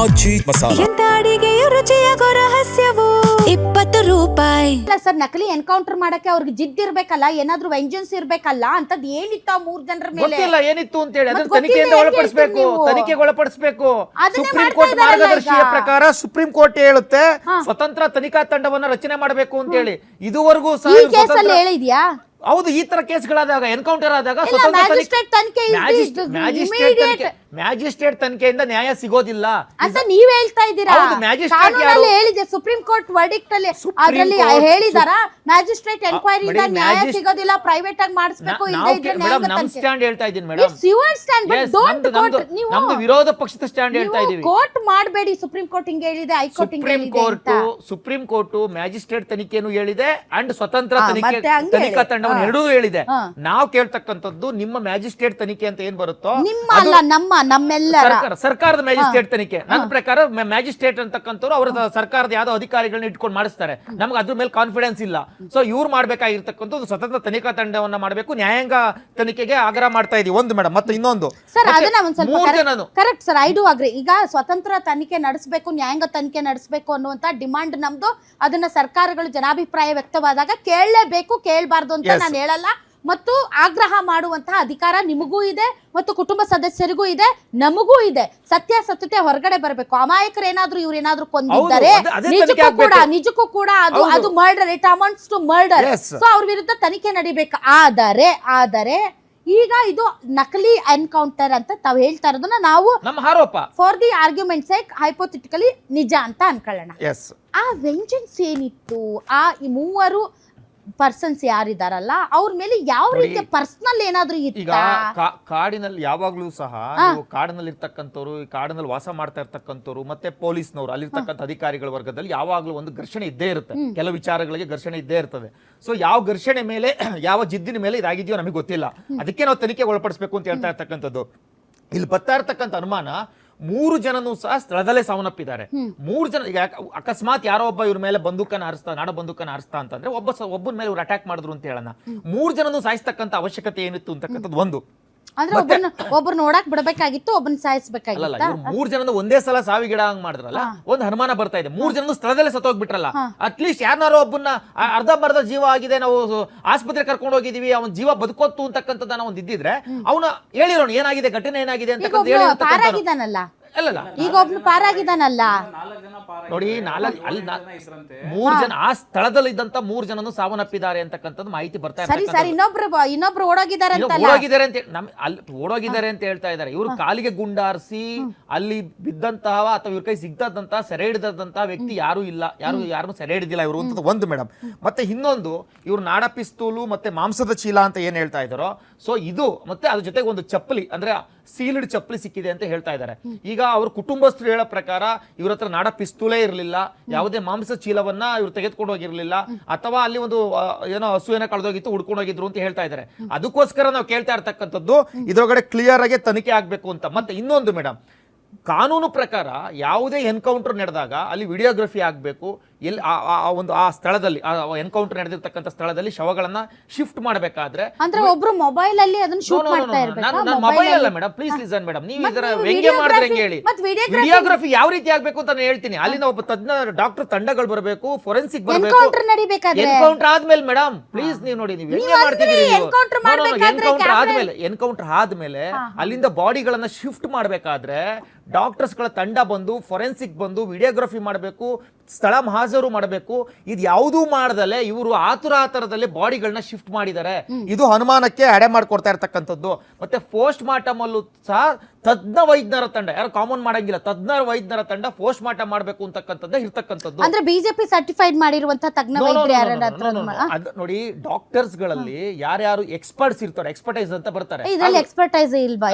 ಆಚಿ ಮಸಾಲ. ಎಂತ ಅಡಿಗೆಯ ರುಚಿಯಾಗೋ ರಹಸ್ಯವು 20 ರೂಪಾಯಿ. ಸರ್ ನಕಲಿ ಎನ್ಕೌಂಟರ್ ಮಾಡಕ್ಕೆ ಅವ್ರಿಗೆ ಜಿದ್ದಿರ್ಬೇಕಲ್ಲ, ಏನಾದ್ರೂ ವೆಂಜನ್ಸ್ ಇರ್ಬೇಕಲ್ಲ, ಅಂತದ್ ಏನಿತ್ತ 3 ಜನರ ಮೇಲೆ ಗೊತ್ತಿಲ್ಲ ಏನಿತ್ತು ಅಂತ ಹೇಳಿ. ಅದನ್ನ ಗೊತ್ತಿಲ್ಲ ತನಿಖೆಯಿಂದ ಹೇಗೆ ಒಳಪಡಿಸಬೇಕು, ನೀವು? ತನಿಖೆಗೆ ಒಳಪಡಿಸಬೇಕು. ಅದನ್ನೇ ಸುಪ್ರೀಂ ಮಾಡ್ತಾ ಕೋರ್ಟ್ ಇದ್ದಾರಲ್ಲ ಮಾರ್ಗದರ್ಶಿಯ ಈಗ. ಪ್ರಕಾರ ಸುಪ್ರೀಂ ಕೋರ್ಟ್ ಹೇಳುತ್ತೆ ಸ್ವತಂತ್ರ ತನಿಖಾ ತಂಡವನ್ನ ರಚನೆ ಮಾಡಬೇಕು ಅಂತ ಹೇಳಿ. ಇದುವರೆಗೂ ಸಹ ಈ ಇವ್ರು ಕೇಸಲ್ಲಿ ಸ್ವತಂತ್ರ- ಹೇಳಿದ್ಯಾ? ಹೌದು, ಈ ತರ ಕೇಸ್ಗಳಾದಾಗ ಎನ್ಕೌಂಟರ್ ಆದಾಗ ಇಲ್ಲ, ಸ್ವತಂತ್ರ ಮ್ಯಾಜಿಸ್ಟ್ರೇಟ್ ತನಿಖೆ ಮ್ಯಾಜಿಸ್ಟ್ರೇಟ್ ತನಿಖೆಯಿಂದ ನ್ಯಾಯ ಸಿಗೋದಿಲ್ಲ ಅಂತ ನೀವ್ ಹೇಳ್ತಾ ಇದ್ದೀರಾ? ಹೌದು, ಮ್ಯಾಜಿಸ್ಟ್ರೇಟ್ ಕಾನೂನಲ್ಲಿ ಯಾರು? ಹೇಳಿದೆ, ಸುಪ್ರೀಂ ಕೋರ್ಟ್ ವರ್ಡಿಕ್ಟ್ ಅಲ್ಲಿ ಸುಪ್ರೀಂ ಅದ್ರಲ್ಲಿ ಕೋರ್ಟ್ ಹೇಳಿದಾರ ಮ್ಯಾಜಿಸ್ಟ್ರೇಟ್ ಎನ್ಕ್ವೈರಿ ಇಂದ ಮೇಡಮ್, ನ್ಯಾಯ ಸಿಗೋದಿಲ್ಲ, ಪ್ರೈವೇಟ್ ಆಗಿ ಮಾಡಿಸ್ಬೇಕು. ಮೇಡಮ್ ನಮ್ ಸ್ಟ್ಯಾಂಡ್ ಹೇಳ್ತಾ ಇದ್ದೀನಿ ಮೇಡಮ್. ನಮ್ದು ವಿರೋಧ ಪಕ್ಷದ ಸ್ಟ್ಯಾಂಡ್ ಹೇಳ್ತಾ ಇದೀವಿ. ಕೋರ್ಟ್ ಮಾಡಬೇಡಿ, ಸುಪ್ರೀಂ ಕೋರ್ಟ್ ಹಿಂಗೆ ಹೇಳಿದೆ, ಹೈಕೋರ್ಟ್ ಹಿಂಗೆ ಹೇಳಿದೆ ಅಂತ. ಸುಪ್ರೀಂ ಕೋರ್ಟ್ ಮ್ಯಾಜಿಸ್ಟ್ರೇಟ್ ತನಿಖೆಯನ್ನು ಹೇಳಿದೆ ಅಂಡ್ ಸ್ವತಂತ್ರ ಮತ್ತೆ ಹಂಗೆ ತನಿಖಾ ಹೇಳಿ. ತಂಡವನ್ನು ಎರಡೂ ಹೇಳಿದೆ. ನಾವು ಕೇಳ್ತಕ್ಕಂಥದ್ದು ನಿಮ್ಮ ಮ್ಯಾಜಿಸ್ಟ್ರೇಟ್ ತನಿಖೆ ಅಂತ ಏನ್ ಬರುತ್ತೋ ನಿಮ್ಮ ಅಲ್ಲ, ನಮ್ಮೆಲ್ಲರ ಸರ್ಕಾರದ ಮ್ಯಾಜಿಸ್ಟ್ರೇಟ್ ತನಿಖೆ. ನನ್ನ ಪ್ರಕಾರ ಮ್ಯಾಜಿಸ್ಟ್ರೇಟ್ ಅಂತಕ್ಕಂಥವ್ರು ಅವರ ಸರ್ಕಾರದ ಯಾವ್ದೋ ಅಧಿಕಾರಿಗಳನ್ನ ಇಟ್ಕೊಂಡು ಮಾಡಿಸ್ತಾರೆ. ನಮ್ಗೆ ಅದ್ರ ಮೇಲೆ ಕಾನ್ಫಿಡೆನ್ಸ್ ಇಲ್ಲ. ಸೊ ಇವ್ರು ಮಾಡ್ಬೇಕಾಗಿರ್ತಕ್ಕಂಥದ್ದು ಸ್ವತಂತ್ರ ತನಿಖಾ ತಂಡವನ್ನ ಮಾಡಬೇಕು, ನ್ಯಾಯಾಂಗ ತನಿಖೆಗೆ ಆಗ್ರಹ ಮಾಡ್ತಾ ಇದೀವಿ. ಒಂದು ಮೇಡಮ್, ಮತ್ತೆ ಇನ್ನೊಂದು ಸರ್ ಅದನ್ನ ಒಂದ್ ಜನನು ಸ್ವಲ್ಪ correct sir, I do agri. ಈಗ ಸ್ವತಂತ್ರ ತನಿಖೆ ನಡೆಸಬೇಕು, ನ್ಯಾಯಾಂಗ ತನಿಖೆ ನಡೆಸಬೇಕು ಅನ್ನುವಂತ ಡಿಮಾಂಡ್ ನಮ್ದು. ಅದನ್ನ ಸರ್ಕಾರಗಳು ಜನಾಭಿಪ್ರಾಯ ವ್ಯಕ್ತವಾದಾಗ ಕೇಳಲೇಬೇಕು, ಕೇಳಬಾರ್ದು ಅಂತ ನಾನು ಹೇಳಲ್ಲ. ಮತ್ತು ಆಗ್ರಹ ಮಾಡುವಂತಹ ಅಧಿಕಾರ ನಿಮಗೂ ಇದೆ ಮತ್ತು ಕುಟುಂಬ ಸದಸ್ಯರಿಗೂ ಇದೆ, ನಮಗೂ ಇದೆ. ಸತ್ಯಾಸತ್ಯತೆ ಹೊರಗಡೆ ಬರಬೇಕು. ಅಮಾಯಕರೇನಾದ್ರೂ ಇವ್ರೇನಾದ್ರೂ ಕೊಂದಿದ್ದಾರೆ, ನಿಜಕ್ಕೂ ಕೂಡ ಅದು murder, it amounts to murder. So ಅವ್ರ ವಿರುದ್ಧ ತನಿಖೆ ನಡಿಬೇಕು. ಆದರೆ ಈಗ ಇದು ನಕಲಿ ಎನ್ಕೌಂಟರ್ ಅಂತ ತಾವ್ ಹೇಳ್ತಾ ಇರೋದನ್ನ ನಾವು ನಮ್ಮ ಆರೋಪ for the argument sake hypothetically ನಿಜ ಅಂತ ಅನ್ಕೊಳ್ಳೋಣ. ಆ ವೆಂಜನ್ಸ್ ಏನಿತ್ತು, ಆ ಈ 3 ಪರ್ಸನ್ಸ್ ಯಾರಿದಾರಲ್ಲ ಅವ್ರ ಮೇಲೆ ಯಾವ ರೀತಿಯ ಪರ್ಸನಲ್ ಏನಾದ್ರೂ ಈಗ ಇತ್ತ? ಕಾಡಿನಲ್ಲಿ ಯಾವಾಗ್ಲೂ ಸಹ ನೀವು ಕಾಡಿನಲ್ಲಿ ಇರ್ತಕ್ಕಂಥವ್ರು, ಈ ಕಾಡಿನಲ್ಲಿ ವಾಸ ಮಾಡ್ತಾ ಇರ್ತಕ್ಕಂಥವ್ರು ಮತ್ತೆ ಪೊಲೀಸ್ನವರು, ಅಲ್ಲಿರ್ತಕ್ಕಂಥ ಅಧಿಕಾರಿಗಳ ವರ್ಗದಲ್ಲಿ ಯಾವಾಗ್ಲೂ ಒಂದು ಘರ್ಷಣೆ ಇದ್ದೇ ಇರುತ್ತೆ. ಕೆಲವು ವಿಚಾರಗಳಿಗೆ ಘರ್ಷಣೆ ಇದ್ದೇ ಇರ್ತದೆ. ಸೊ ಯಾವ ಘರ್ಷಣೆ ಮೇಲೆ, ಯಾವ ಜಿದ್ದಿನ ಮೇಲೆ ಇದಾಗಿದೆಯೋ ನಮಗೆ ಗೊತ್ತಿಲ್ಲ. ಅದಕ್ಕೆ ನಾವು ತನಿಖೆಗೆ ಒಳಪಡಿಸಬೇಕು ಅಂತ ಹೇಳ್ತಾ ಇರ್ತಕ್ಕಂಥದ್ದು. ಇಲ್ಲಿ ಬರ್ತಾ ಇರ್ತಕ್ಕಂಥ ಅನುಮಾನ 3 ಜನನೂ ಸಹ ಸ್ಥಳದಲ್ಲೇ ಸಾವನ್ನಪ್ಪಿದ್ದಾರೆ. 3 ಜನ, ಈಗ ಅಕಸ್ಮಾತ್ ಯಾರೋ ಒಬ್ಬ ಇವ್ರ ಮೇಲೆ ನಾಡ ಬಂದೂಕನ್ನ ಹಾರಿಸ್ತಾ ಅಂತಂದ್ರೆ ಒಬ್ಬನ ಮೇಲೆ ಇವ್ರು ಅಟ್ಯಾಕ್ ಮಾಡಿದ್ರು ಅಂತ ಹೇಳೋಣ. 3 ಜನನೂ ಸಾಯಿಸ್ತಕ್ಕಂಥ ಅವಶ್ಯಕತೆ ಏನಿತ್ತು ಅಂತಕ್ಕಂಥದ್ದು ಒಂದು. ಅಂದ್ರೆ ಒಬ್ಬರು ನೋಡಕ್ ಬಿಡಬೇಕಾಗಿತ್ತು, ಒಬ್ಬನ ಸಾಯಿಸ್ಬೇಕಾಗಿತ್ತು. 3 ಜನನು ಒಂದೇ ಸಲ ಸಾವಿಗಿಡ ಹಂಗ್ ಮಾಡಿದ್ರಲ್ಲ, ಒಂದು ಅನುಮಾನ ಬರ್ತಾ ಇದೆ. 3 ಜನನು ಸ್ಥಳದಲ್ಲೇ ಸತ್ತೋಗ್ಬಿಟ್ರಲ್ಲ. ಅಟ್ಲೀಸ್ಟ್ ಯಾರನ್ನಾರೋ ಒಬ್ಬನ ಅರ್ಧಂಬರ್ಧ ಜೀವ ಆಗಿದೆ, ನಾವು ಆಸ್ಪತ್ರೆ ಕರ್ಕೊಂಡು ಹೋಗಿದೀವಿ, ಅವನ ಜೀವ ಬದುಕೋತ್ತು ಅಂತಕ್ಕಂಥದ್ದನ್ನ ಒಂದು ಇದ್ದಿದ್ರೆ ಅವನು ಹೇಳಿರೋನು ಏನಾಗಿದೆ, ಘಟನೆ ಏನಾಗಿದೆ ಅಂತ ಪಾರಾಗಿದ್ದಾನಲ್ಲ. ಈಗ ಒಬ್ನು ಪಾರಾಗಿದ್ದಾನಲ್ಲ ನೋಡಿ. 3 ಜನ ಆ ಸ್ಥಳದಲ್ಲಿ ಇದ್ದಂತ 3 ಜನನು ಸಾವನ್ನಪ್ಪಿದ್ದಾರೆ ಅಂತಕ್ಕಂಥದ್ದು ಮಾಹಿತಿ ಬರ್ತಾ ಇದೆ. ಸರಿ ಸರ್, ಇನ್ನೊಬ್ರು ಓಡೋಗಿದ್ದಾರೆ ಓಡೋಗಿದ್ದಾರೆ ಅಂತ ಹೇಳ್ತಾ ಇದ್ದಾರೆ. ಇವರು ಕಾಲಿಗೆ ಗುಂಡಾರಿಸಿ ಅಲ್ಲಿ ಬಿದ್ದಂತಹ ಅಥವಾ ಇವ್ರ ಕೈ ಸಿಗ್ತದಂತಹ ಸೆರೆ ಹಿಡಿದಂತಹ ವ್ಯಕ್ತಿ ಯಾರು ಇಲ್ಲ, ಯಾರು ಸೆರೆ ಹಿಡಿದಿಲ್ಲ ಇವರು ಅಂತ ಒಂದು ಮೇಡಮ್. ಮತ್ತೆ ಇನ್ನೊಂದು, ಇವ್ರು ನಾಡ ಪಿಸ್ತೂಲು ಮತ್ತೆ ಮಾಂಸದ ಚೀಲ ಅಂತ ಏನ್ ಹೇಳ್ತಾ ಇದಾರೋ, ಸೊ ಇದು ಮತ್ತೆ ಅದ್ರ ಜೊತೆಗೆ ಒಂದು ಚಪ್ಪಲಿ, ಅಂದ್ರೆ ಸೀಲ್ಡ್ ಚಪ್ಪಲಿ ಸಿಕ್ಕಿದೆ ಅಂತ ಹೇಳ್ತಾ ಇದ್ದಾರೆ. ಈಗ ಅವ್ರ ಕುಟುಂಬಸ್ಥರು ಹೇಳೋ ಪ್ರಕಾರ ಇವ್ರ ಹತ್ರ ನಾಡ ಪಿಸ್ತೂಲೇ ಇರಲಿಲ್ಲ, ಯಾವುದೇ ಮಾಂಸ ಚೀಲವನ್ನ ಇವ್ರು ತೆಗೆದುಕೊಂಡು ಹೋಗಿರ್ಲಿಲ್ಲ, ಅಥವಾ ಅಲ್ಲಿ ಒಂದು ಏನೋ ಹಸು ಏನೋ ಕಳೆದೋಗಿತ್ತು ಹುಡ್ಕೊಂಡು ಹೋಗಿದ್ರು ಅಂತ ಹೇಳ್ತಾ ಇದ್ದಾರೆ. ಅದಕ್ಕೋಸ್ಕರ ನಾವು ಕೇಳ್ತಾ ಇರ್ತಕ್ಕಂಥದ್ದು ಇದ್ರೊಳಗಡೆ ಕ್ಲಿಯರ್ ಆಗಿ ತನಿಖೆ ಆಗ್ಬೇಕು ಅಂತ. ಮತ್ತೆ ಇನ್ನೊಂದು ಮೇಡಮ್, ಕಾನೂನು ಪ್ರಕಾರ ಯಾವುದೇ ಎನ್ಕೌಂಟರ್ ನಡೆದಾಗ ಅಲ್ಲಿ ವಿಡಿಯೋಗ್ರಫಿ ಆಗಬೇಕು. ಎಲ್ಲಿ ಆ ಸ್ಥಳದಲ್ಲಿ ಎನ್ಕೌಂಟರ್ ನಡೆದಿರ್ತಕ್ಕಂಥ ಸ್ಥಳದಲ್ಲಿ ಶವಗಳನ್ನ ಶಿಫ್ಟ್ ಮಾಡಬೇಕಾದ್ರೆ ಅಂದ್ರೆ ಒಬ್ರು ಮೊಬೈಲ್ ಅಲ್ಲಿ ಅದನ್ನ ಶೂಟ್ ಮಾಡ್ತಾ ಇರ್ಬೇಕು. ಮೊಬೈಲ್ ಅಲ್ಲ ಮೇಡಮ್, ಪ್ಲೀಸ್ ಲಿಸನ್ ಮೇಡಮ್. ನೀವು ಇದರ ವ್ಯಂಗ್ಯ ಮಾಡಿದ್ರೆ ಹೆಂಗೆ ಹೇಳಿ? ವಿಡಿಯೋಗ್ರಫಿ ಯಾವ ರೀತಿ ಆಗ್ಬೇಕು ಅಂತ ನಾನು ಹೇಳ್ತೀನಿ. ಅಲ್ಲಿನ ಒಬ್ಬ ತಜ್ಞ ಡಾಕ್ಟರ್ ತಂಡಗಳು ಬರಬೇಕು, ಫೊರೆನ್ಸಿಕ್ ಬರಬೇಕು. ಎನ್ಕೌಂಟರ್ ಆದ್ಮೇಲೆ ಮೇಡಮ್ ಪ್ಲೀಸ್ ನೀವು ನೋಡಿ, ನೀವು ವ್ಯಂಗ್ಯ ಮಾಡ್ತಿದ್ದೀರಿ. ಎನ್ಕೌಂಟರ್ ಆದ್ಮೇಲೆ ಅಲ್ಲಿಂದ ಬಾಡಿಗಳನ್ನ ಶಿಫ್ಟ್ ಮಾಡಬೇಕಾದ್ರೆ ಡಾಕ್ಟರ್ಸ್ ಗಳ ತಂಡ ಬಂದು ಫೊರೆನ್ಸಿಕ್ ಬಂದು ವಿಡಿಯೋಗ್ರಫಿ ಮಾಡಬೇಕು, ಸ್ಥಳ ಹಾಜರು ಮಾಡಬೇಕು. ಇದು ಯಾವುದೂ ಮಾಡದಲ್ಲೇ ಇವರು ಆತುರಾತರದಲ್ಲಿ ಬಾಡಿಗಳನ್ನ ಶಿಫ್ಟ್ ಮಾಡಿದ್ದಾರೆ. ಇದು ಅನುಮಾನಕ್ಕೆ ಎಡೆ ಮಾಡ್ಕೊಡ್ತಾ ಇರ್ತಕ್ಕಂಥದ್ದು. ಮತ್ತೆ ಪೋಸ್ಟ್ ಮಾರ್ಟಮ್ ಅಲ್ಲೂ ಸಹ ತಜ್ಞ ವೈದ್ಯರ ತಂಡ, ಯಾರು ಕಾಮನ್ ಮಾಡಂಗಿಲ್ಲ, ತಜ್ಞ ವೈದ್ಯರ ತಂಡ ಪೋಸ್ಟ್ ಮಾರ್ಟಮ್ ಮಾಡಬೇಕು ಅಂತಕ್ಕಂಥದ್ದು ಇರ್ತಕ್ಕಂಥದ್ದು. ಅಂದ್ರೆ ಬಿಜೆಪಿ ಸರ್ಟಿಫೈಡ್ ಮಾಡಿರುವಂತಹ ತಜ್ಞ ವೈದ್ಯರು ನೋಡಿ. ಡಾಕ್ಟರ್ಸ್ ಗಳಲ್ಲಿ ಯಾರ್ಯಾರು ಎಕ್ಸ್ಪರ್ಟ್ಸ್ ಇರ್ತಾರೆ, ಎಕ್ಸ್ಪರ್ಟೈಸ್ ಅಂತ ಬರ್ತಾರೆ. ಇದರಲ್ಲಿ ಎಕ್ಸ್ಪರ್ಟೈಸ್ ಇಲ್ವಾ?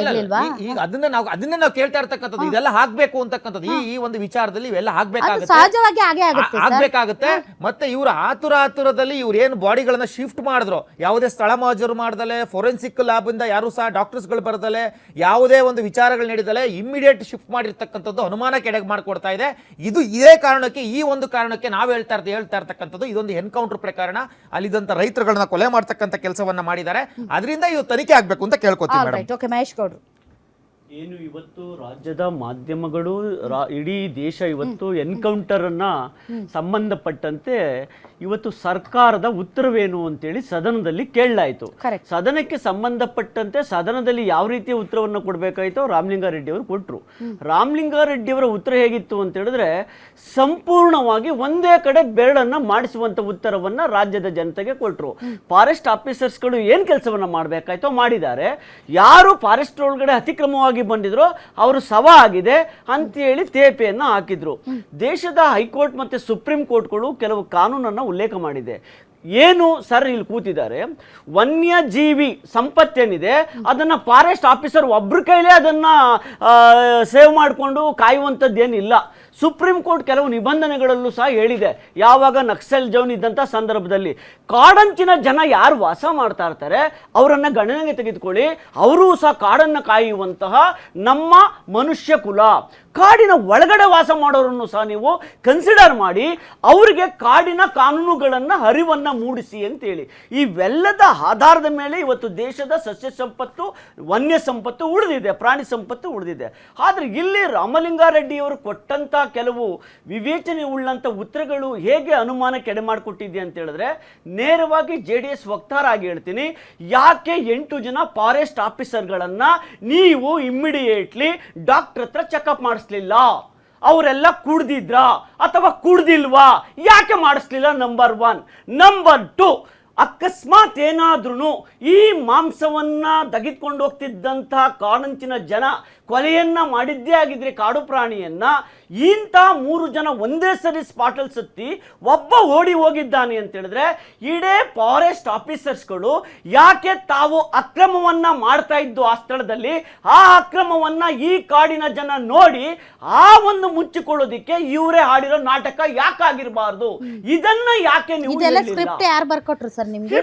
ಈಗ ಅದನ್ನೇ ನಾವು ಕೇಳ್ತಾ ಇರ್ತಕ್ಕಂಥದ್ದು. ಇದೆಲ್ಲ ಆಗ್ಬೇಕು ಅಂತಕ್ಕಂಥದ್ದು ಈ ಒಂದು ವಿಚಾರದಲ್ಲಿ ಇವೆಲ್ಲ ಆಗ್ಬೇಕಾಗುತ್ತೆ. ಸಹಜವಾಗಿ ಆಗ್ಬೇಕಾಗುತ್ತೆ. ಮತ್ತೆ ಇವರು ಆತುರದಲ್ಲಿ ಇವ್ರು ಏನು ಬಾಡಿಗಳನ್ನ ಶಿಫ್ಟ್ ಮಾಡಿದ್ರು, ಯಾವುದೇ ಸ್ಥಳ ಮಾಜರು ಮಾಡ್ದಲೆ, ಫೊರೆನ್ಸಿಕ್ ಲ್ಯಾಬ್ ಇಂದ ಯಾರು ಸಹ ಡಾಕ್ಟರ್ಸ್ ಗಳು ಬರದಲೆ, ಯಾವುದೇ ಒಂದು ವಿಚಾರಗಳು ನೀಡಿದಲೆ ಇಮ್ಮಿಡಿಯೇಟ್ ಶಿಫ್ಟ್ ಮಾಡಿರ್ತಕ್ಕಂಥದ್ದು ಅನುಮಾನಕ್ಕೆ ಎಡೆ ಮಾಡ್ಕೊಡ್ತಾ ಇದೆ. ಇದೇ ಕಾರಣಕ್ಕೆ, ಈ ಒಂದು ಕಾರಣಕ್ಕೆ ನಾವು ಹೇಳ್ತಾ ಇರ್ತಕ್ಕಂಥದ್ದು ಇದೊಂದು ಎನ್ಕೌಂಟರ್ ಪ್ರಕರಣ. ಅಲ್ಲಿದ್ದಂತ ರೈತರುಗಳನ್ನ ಕೊಲೆ ಮಾಡ್ತಕ್ಕಂಥ ಕೆಲಸವನ್ನ ಮಾಡಿದ್ದಾರೆ. ಅದರಿಂದ ಇದು ತನಿಖೆ ಆಗ್ಬೇಕು ಅಂತ ಕೇಳ್ಕೊತೀವಿ. ಮಹೇಶ್ ಗೌಡ್ರು, ಏನು ಇವತ್ತು ರಾಜ್ಯದ ಮಾಧ್ಯಮಗಳು ಇಡೀ ದೇಶ ಇವತ್ತು ಎನ್ಕೌಂಟರ್ ಅನ್ನ ಸಂಬಂಧಪಟ್ಟಂತೆ ಇವತ್ತು ಸರ್ಕಾರದ ಉತ್ತರವೇನು ಅಂತೇಳಿ ಸದನದಲ್ಲಿ ಕೇಳಲಾಯಿತು. ಸದನಕ್ಕೆ ಸಂಬಂಧಪಟ್ಟಂತೆ ಸದನದಲ್ಲಿ ಯಾವ ರೀತಿಯ ಉತ್ತರವನ್ನು ಕೊಡಬೇಕಾಯಿತು ರಾಮಲಿಂಗಾರೆಡ್ಡಿ ಅವರು ಕೊಟ್ಟರು. ರಾಮಲಿಂಗಾರೆಡ್ಡಿ ಅವರ ಉತ್ತರ ಹೇಗಿತ್ತು ಅಂತ ಹೇಳಿದ್ರೆ ಸಂಪೂರ್ಣವಾಗಿ ಒಂದೇ ಕಡೆ ಬೆರಳನ್ನ ಮಾಡಿಸುವಂತ ಉತ್ತರವನ್ನ ರಾಜ್ಯದ ಜನತೆಗೆ ಕೊಟ್ಟರು. ಫಾರೆಸ್ಟ್ ಆಫೀಸರ್ಸ್ಗಳು ಏನ್ ಕೆಲಸವನ್ನ ಮಾಡಬೇಕಾಯ್ತೋ ಮಾಡಿದ್ದಾರೆ. ಯಾರು ಫಾರೆಸ್ಟ್ ಒಳಗಡೆ ಅತಿಕ್ರಮವಾಗಿ ಬಂದಿದ್ರು ಅವರು ಸವ ಆಗಿದೆ ಅಂತೇಳಿ ತೇಪೆಯನ್ನ ಹಾಕಿದ್ರು. ದೇಶದ ಹೈಕೋರ್ಟ್ ಮತ್ತೆ ಸುಪ್ರೀಂ ಕೋರ್ಟ್ಗಳು ಕೆಲವು ಕಾನೂನನ್ನ ಉಲ್ಲೇಖ ಮಾಡಿದೆ. ಏನು ಸರ್ ಇಲ್ಲಿ ಕೂತಿದ್ದಾರೆ, ವನ್ಯಜೀವಿ ಸಂಪತ್ತೇನಿದೆ ಅದನ್ನ ಫಾರೆಸ್ಟ್ ಆಫೀಸರ್ ಒಬ್ರ ಕೈಲೇ ಅದನ್ನ ಸೇವ್ ಮಾಡಿಕೊಂಡು ಕಾಯುವಂಥದ್ದೇನಿಲ್ಲ. ಸುಪ್ರೀಂ ಕೋರ್ಟ್ ಕೆಲವು ನಿಬಂಧನೆಗಳಲ್ಲೂ ಸಹ ಹೇಳಿದೆ. ಯಾವಾಗ ನಕ್ಸಲ್ ಜೋನ್ ಇದ್ದಂಥ ಸಂದರ್ಭದಲ್ಲಿ ಕಾಡಂಚಿನ ಜನ ಯಾರು ವಾಸ ಮಾಡ್ತಾ ಇರ್ತಾರೆ ಅವರನ್ನ ಗಣನೆಗೆ ತೆಗೆದುಕೊಳ್ಳಿ, ಅವರೂ ಸಹ ಕಾಡನ್ನು ಕಾಯುವಂತಹ ನಮ್ಮ ಮನುಷ್ಯ ಕುಲ. ಕಾಡಿನ ಒಳಗಡೆ ವಾಸ ಮಾಡೋರನ್ನು ಸಹ ನೀವು ಕನ್ಸಿಡರ್ ಮಾಡಿ ಅವರಿಗೆ ಕಾಡಿನ ಕಾನೂನುಗಳನ್ನು ಅರಿವನ್ನು ಮೂಡಿಸಿ ಅಂತೇಳಿ ಇವೆಲ್ಲದ ಆಧಾರದ ಮೇಲೆ ಇವತ್ತು ದೇಶದ ಸಸ್ಯ ಸಂಪತ್ತು, ವನ್ಯ ಸಂಪತ್ತು ಉಳಿದಿದೆ, ಪ್ರಾಣಿ ಸಂಪತ್ತು ಉಳಿದಿದೆ. ಆದರೆ ಇಲ್ಲಿ ರಾಮಲಿಂಗಾರೆಡ್ಡಿಯವರು ಕೊಟ್ಟಂತ ಕೆಲವು ವಿವೇಚನೆ ಉಳ್ಳಂತ ಉತ್ತರಗಳು ಹೇಗೆ ಅನುಮಾನ ಕೆಡೆ ಮಾಡಿಕೊಟ್ಟಿದೆ ಅಂತ ಹೇಳಿದ್ರೆ, ನೇರವಾಗಿ JDS ವಕ್ತಾರ ಆಗಿ ಹೇಳ್ತೀನಿ, ಯಾಕೆ 8 ಜನ ಫಾರೆಸ್ಟ್ ಆಫೀಸರ್ಗಳನ್ನ ನೀವು ಇಮ್ಮಿಡಿಯೇಟ್ಲಿ ಡಾಕ್ಟರ್ ಹತ್ರ ಚೆಕಪ್ ಮಾಡಿಸ್ಲಿಲ್ಲ? ಅವರೆಲ್ಲ ಕುಡ್ದಿದ್ರ ಅಥವಾ ಕುಡ್ದಿಲ್ವಾ? ಯಾಕೆ ಮಾಡಿಸ್ಲಿಲ್ಲ? ನಂಬರ್ 1. ನಂಬರ್ 2, ಅಕಸ್ಮಾತ್ ಏನಾದ್ರೂ ಈ ಮಾಂಸವನ್ನ ತೆಗೆದುಕೊಂಡು ಹೋಗ್ತಿದ್ದಂತಹ ಕಾಡಂಚಿನ ಜನ ಕೊಲೆಯನ್ನ ಮಾಡಿದ್ದೇ ಆಗಿದ್ರೆ ಕಾಡು ಪ್ರಾಣಿಯನ್ನ, ಇಂಥ 3 ಜನ ಒಂದೇ ಸರಿ ಸ್ಪಾಟಲ್ ಸತ್ತಿ ಒಬ್ಬ ಓಡಿ ಹೋಗಿದ್ದಾನೆ ಅಂತ ಹೇಳಿದ್ರೆ ಇಡೀ ಫಾರೆಸ್ಟ್ ಆಫೀಸರ್ಸ್ಗಳು ಯಾಕೆ ತಾವು ಅಕ್ರಮವನ್ನ ಮಾಡ್ತಾ ಇದ್ದು ಆ ಸ್ಥಳದಲ್ಲಿ ಆ ಅಕ್ರಮವನ್ನ ಈ ಕಾಡಿನ ಜನ ನೋಡಿ ಆ ಒಂದು ಮುಚ್ಚಿಕೊಳ್ಳೋದಿಕ್ಕೆ ಇವರೇ ಹಾಡಿರೋ ನಾಟಕ ಯಾಕಾಗಿರಬಾರ್ದು? ಇದನ್ನ ಯಾಕೆ ನೀವು ಸ್ಕ್ರಿಪ್ಟ್ ಯಾರು ಬರ್ಕೊಟ್ರು ಸರ್ ನಿಮ್ಗೆ?